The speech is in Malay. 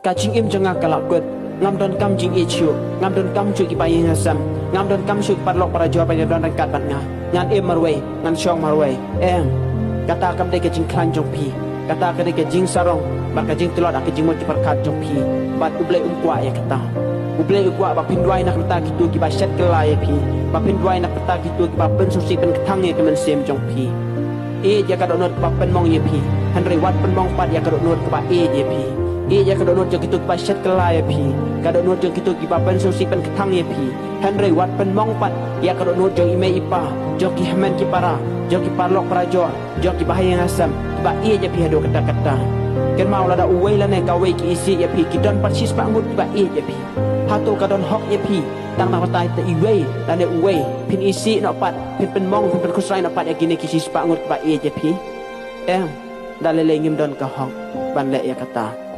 ka jing im janga kalak kut ngam don kam jing e chu ngam don kam chu ki pa yin hasam ngam don kam chu par lok para jo pa don ran kat bat nga ngan em marwe ngan shong marwe em kata kam de ke jing klan jong pi kata ka de ke jing sarong bar ka jing telot ak jing mo ki par kat jong pi bat uble kwa ya kata uble kwa ba pindwai nak ta ki tu ki ba shat kala ya pi ba pindwai nak ta ki tu ki ba pen susi pen thang ye ke men sem jong pi e ya ka donot ba pen mong ye pi han re wat pen mong pat ya ka donot ka ba e ye pi e ya ka donot jong ki tu ki ba shat kala ya pi ka donot jong ki tu ki ba pen susi pen thang ye pi han re wat pen mong pat ya ka donot jong ime ipa jong ki hamen ki para jong ki parlok para jo jong ki bahaya asam ba e ya pi hado kata-kata ken mau la da uwei la ne ka wei ki isi ya pi ki don parsis pa ngut ba e ya pi hato ka don hok ya pi tang na patai ta iwei la ne uwei pin isi no pat pin pen mong pin pen kusrai no pat ya kini ki sis pa ngut ba e ya pi da le ngim don ka hok ban le ya kata